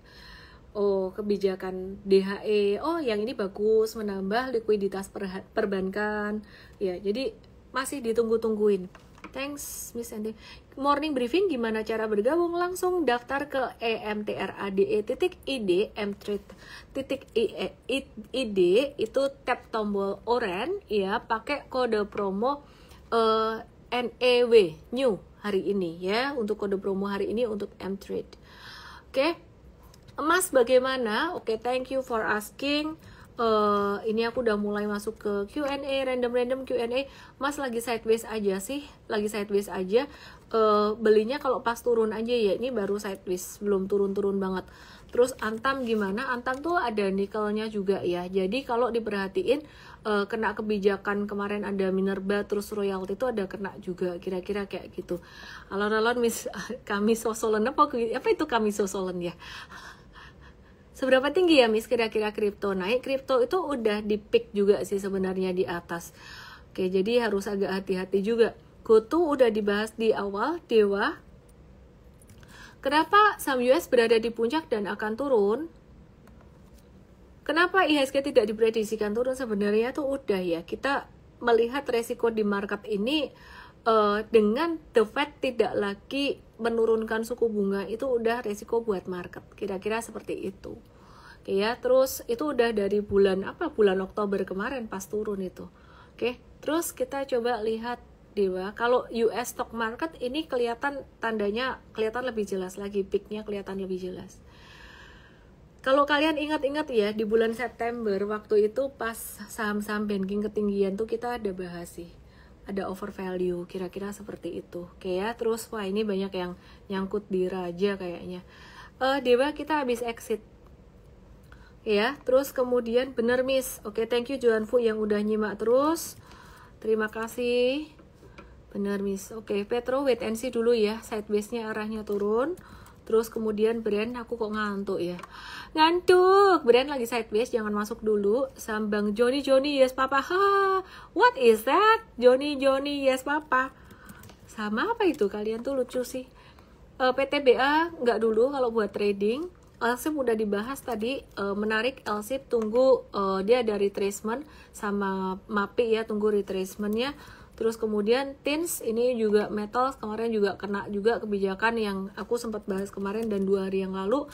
Oh, kebijakan DHE, oh yang ini bagus, menambah likuiditas perbankan. Ya, jadi masih ditunggu-tungguin. Thanks Miss Andy. Morning briefing gimana cara bergabung? Langsung daftar ke emtrade.id m-trade.id itu tap tombol oranye ya, pakai kode promo NEW new hari ini ya, untuk kode promo hari ini untuk mtrade. Oke. Mas bagaimana? Oke, thank you for asking. Ini aku udah mulai masuk ke Q&A, random Q&A. Mas lagi sideways aja sih, lagi sideways aja. Belinya kalau pas turun aja ya, ini baru sideways, belum turun-turun banget. Terus Antam gimana? Antam tuh ada nikelnya juga ya. Jadi kalau diperhatiin kena kebijakan kemarin ada Minerba terus royalty itu ada kena juga, kira-kira kayak gitu. Alon-alon Miss kami sosolen apa itu kami sosolen ya? Seberapa tinggi ya Miss kira-kira kripto naik? Kripto itu udah di peak juga sih sebenarnya di atas. Oke, jadi harus agak hati-hati juga. Goto udah dibahas di awal, Dewa. Kenapa saham US berada di puncak dan akan turun? Kenapa IHSG tidak diprediksikan turun? Sebenarnya tuh udah ya, kita melihat resiko di market ini dengan The Fed tidak lagi menurunkan suku bunga, itu udah resiko buat market, kira-kira seperti itu. Oke ya, terus itu udah dari bulan Oktober kemarin pas turun itu. Oke, terus kita coba lihat Dewa, kalau US stock market ini kelihatan tandanya kelihatan lebih jelas lagi, peaknya kelihatan lebih jelas. Kalau kalian ingat-ingat ya, di bulan September waktu itu pas saham-saham banking ketinggian tuh kita ada bahas sih, ada overvalue, kira-kira seperti itu. Oke ya, terus wah ini banyak yang nyangkut di Raja kayaknya. Dewa kita habis exit. Ya, terus kemudian bener Miss. Oke, thank you Johan Fu yang udah nyimak terus. Terima kasih. Bener Miss. Oke, Petro wait and see dulu ya, sideways-nya arahnya turun. Terus kemudian Brand, aku kok ngantuk ya. Ngantuk. Brand lagi sideways, jangan masuk dulu. Sambang Johnny yes papa. Ha, what is that? Johnny yes papa. Sama apa itu? Kalian tuh lucu sih. PTBA nggak dulu kalau buat trading. LSIP udah dibahas tadi, menarik LSIP, tunggu dia ada retracement sama MAPI ya, tunggu retracementnya. Terus kemudian TINS ini juga metals, kemarin juga kena juga kebijakan yang aku sempat bahas kemarin dan 2 hari yang lalu.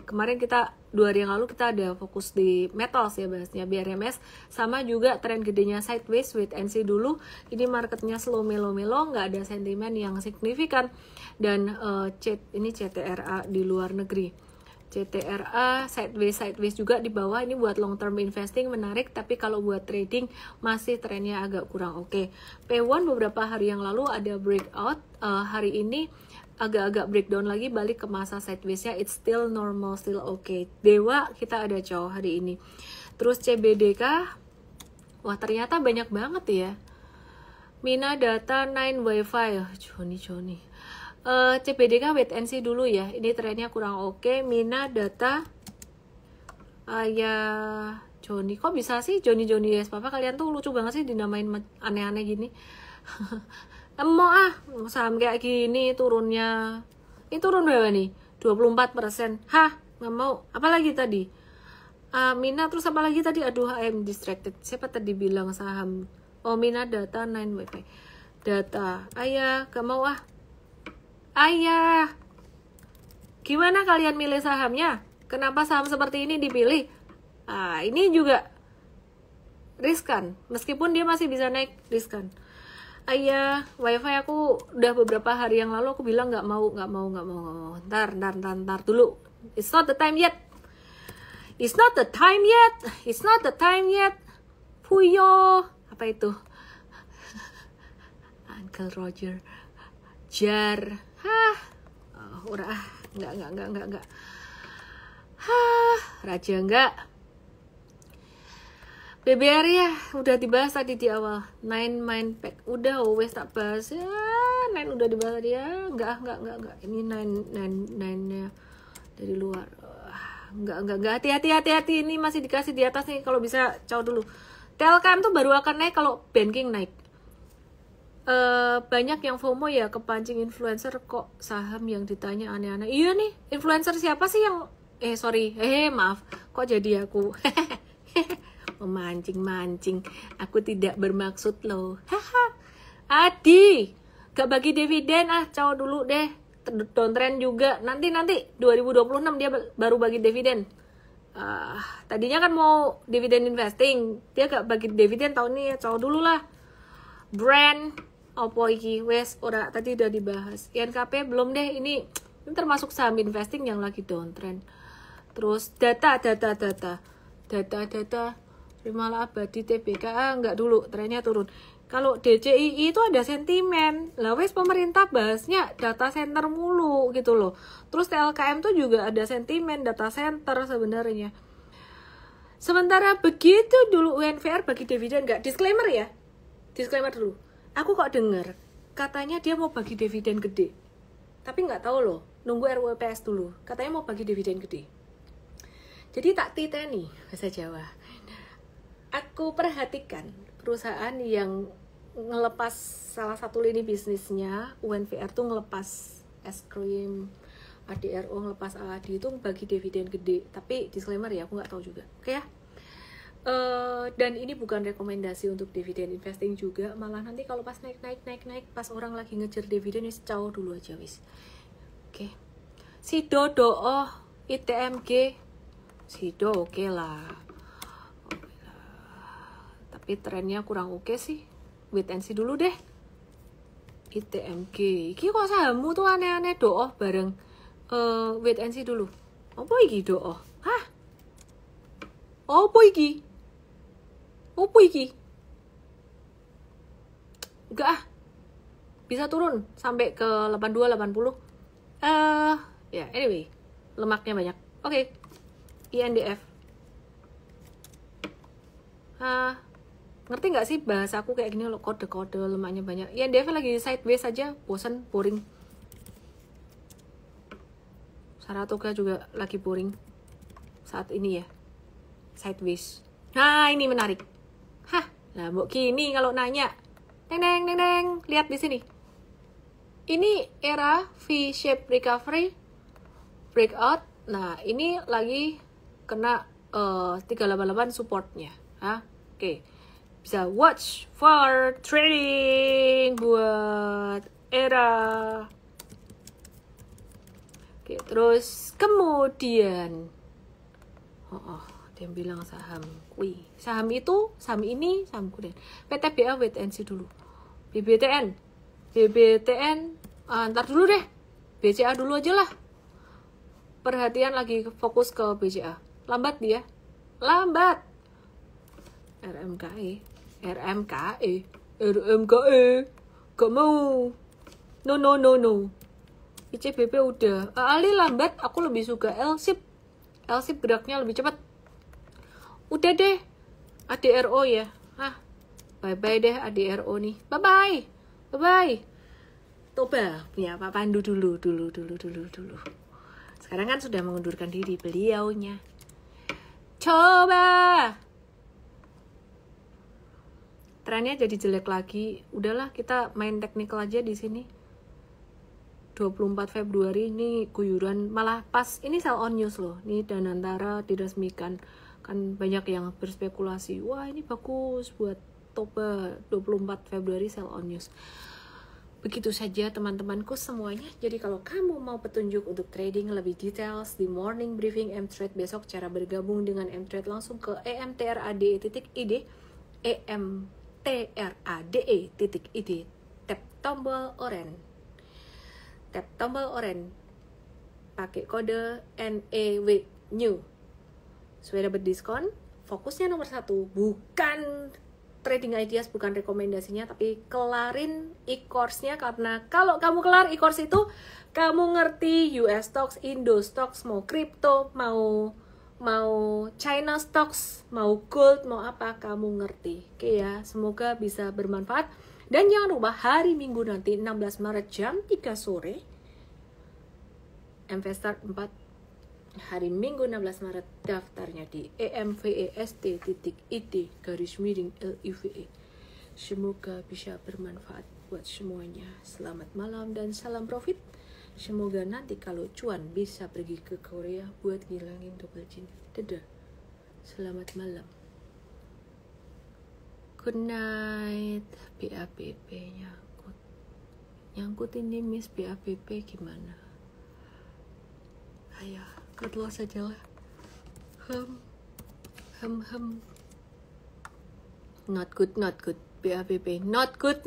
Kemarin kita 2 hari yang lalu kita ada fokus di metals ya bahasnya, BRMS. Sama juga tren gedenya sideways, wait and see dulu. Ini marketnya slow melo-melo, nggak ada sentimen yang signifikan. Dan ini CTRA di luar negeri. CTRA sideways juga di bawah, ini buat long term investing menarik, tapi kalau buat trading masih trennya agak kurang oke. P1 beberapa hari yang lalu ada breakout, hari ini agak-agak breakdown lagi, balik ke masa sidewaysnya, it's still normal, still okay. Dewa kita ada cowok hari ini. Terus CBDK, wah ternyata banyak banget ya. Mina Data 9 Wi-Fi, Johnny. CBDK wait and see dulu ya, ini trennya kurang oke. Mina Data Johnny, kok bisa sih Johnny yes papa, kalian tuh lucu banget sih dinamain aneh-aneh gini. Mau saham kayak gini turunnya, ini turun berapa nih? 24%. Hah, nggak mau. Apalagi tadi Mina, terus apa lagi tadi? Aduh, I'm distracted. Siapa tadi bilang saham? Oh, Mina Data 9 Wi-Fi. Data gak mau Ayah, gimana kalian milih sahamnya? Kenapa saham seperti ini dipilih? Ini juga riskan, meskipun dia masih bisa naik, riskan. Ayah, Wi-Fi aku udah beberapa hari yang lalu aku bilang nggak mau. Ntar dulu. It's not the time yet. Puyo, apa itu? Uncle Roger, jar. Enggak. Raja enggak. BBR ya, udah dibahas tadi di awal. 9 main pack, udah always tak bahas ya. 9 udah dibahas tadi ya. Enggak. Ini 9-nya dari luar. Enggak. Hati-hati. Ini masih dikasih di atas nih, kalau bisa caw dulu. Telkom tuh baru akan naik kalau banking naik. Banyak yang FOMO ya, kepancing influencer, kok saham yang ditanya aneh-aneh. Iya nih, influencer siapa sih yang maaf, kok jadi aku memancing, aku tidak bermaksud loh. Adi, Gak bagi dividen, caw dulu deh. Downtrend juga. Nanti 2026 dia baru bagi dividen. Tadinya kan mau dividen investing, dia gak bagi dividen tahun ini ya, caw dulu lah. Brand opo iki wes ora tadi udah dibahas. INKP belum deh, ini termasuk saham investing yang lagi downtrend. Terus data Rimalah Abadi TBK enggak dulu, trennya turun. Kalau DCII itu ada sentimen. Lah wes pemerintah bahasnya data center mulu gitu loh. Terus TLKM tuh juga ada sentimen data center sebenarnya. Sementara begitu dulu UNVR bagi dividen enggak? Disclaimer ya. Disclaimer dulu. Aku kok denger katanya dia mau bagi dividen gede. Tapi nggak tahu loh, nunggu RUPS dulu. Katanya mau bagi dividen gede. Jadi tak titeni bahasa Jawa. Aku perhatikan perusahaan yang ngelepas salah satu lini bisnisnya, UNVR tuh ngelepas es krim, ADRO ngelepas AAD itu bagi dividen gede. Tapi disclaimer ya, aku nggak tahu juga. Oke ya. Dan ini bukan rekomendasi untuk dividen investing juga, malah nanti kalau pas naik pas orang lagi ngejar dividen wis caw dulu aja wis. Oke. Sido ITMG Sido oke lah. Tapi trennya kurang oke sih. Wait and see dulu deh. ITMG iki kok sahammu tuh aneh-aneh doh bareng. Wait and see dulu. Apa iki doh? Hah? Apa iki? Enggak bisa turun sampai ke 82 80. Ya, anyway, lemaknya banyak. Oke. INDF. Ngerti nggak sih bahasaku kayak gini loh, kode-kode lemaknya banyak. INDF lagi sideways aja, bosen, boring. Saratoga juga lagi boring saat ini ya, sideways. Nah, ini menarik. Hah, lah mbok gini kalau nanya. Neng, lihat di sini. Ini era V-shape recovery, breakout. Nah, ini lagi kena 388 supportnya. Oke. Bisa watch for trading buat era. Oke, terus kemudian dia bilang saham. Saham itu, saham ini, saham kemudian. PTBA wait and see dulu. BBTN, ntar dulu deh. BCA dulu aja lah. Perhatian lagi fokus ke BCA. Lambat dia. Lambat. RMKE. Gak mau. No. ICBP udah. Ali lambat, aku lebih suka LSIP geraknya lebih cepat. Udah deh. ADRO ya. Bye-bye deh ADRO nih. Bye-bye. Coba punya Pak Pandu dulu. Sekarang kan sudah mengundurkan diri beliaunya. Coba. Trennya jadi jelek lagi. Udahlah, kita main teknikal aja di sini. 24 Februari ini guyuran, malah pas ini sell on news loh. Ini Danantara diresmikan. Kan banyak yang berspekulasi, wah ini bagus buat Toba 24 Februari sell on news. Begitu saja teman-temanku semuanya. Jadi kalau kamu mau petunjuk untuk trading lebih details di morning briefing M-Trade besok, cara bergabung dengan M-Trade langsung ke emtrade.id, emtrade.id, tap tombol oranye, pakai kode NEW new. Sudah dapat diskon. Fokusnya nomor 1 bukan trading ideas, bukan rekomendasinya, tapi kelarin e-course-nya. Karena kalau kamu kelar e-course itu, kamu ngerti US stocks, Indo stocks, mau crypto, mau China stocks, mau gold, mau apa, kamu ngerti. Oke ya, semoga bisa bermanfaat. Dan jangan lupa hari Minggu nanti 16 Maret jam 3 sore Investor 4, hari Minggu 16 Maret daftarnya di emvest.id/live. Semoga bisa bermanfaat buat semuanya. Selamat malam dan salam profit. Semoga nanti kalau cuan bisa pergi ke Korea buat ngilangin double chin. Dadah. Selamat malam. Good night. BAPP-nya. Nyangkut ini Miss BABP gimana? Ayo, close aja lah. Not good, BABP, not good.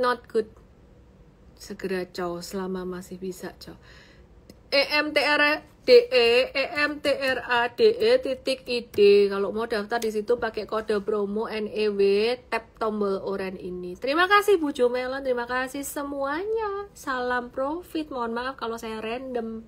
Segera cow, selama masih bisa cow. EMTRADE.id. Kalau mau daftar di situ pakai kode promo NEW, tap tombol oranye ini. Terima kasih Bu Jo Melon, terima kasih semuanya. Salam profit. Mohon maaf kalau saya random.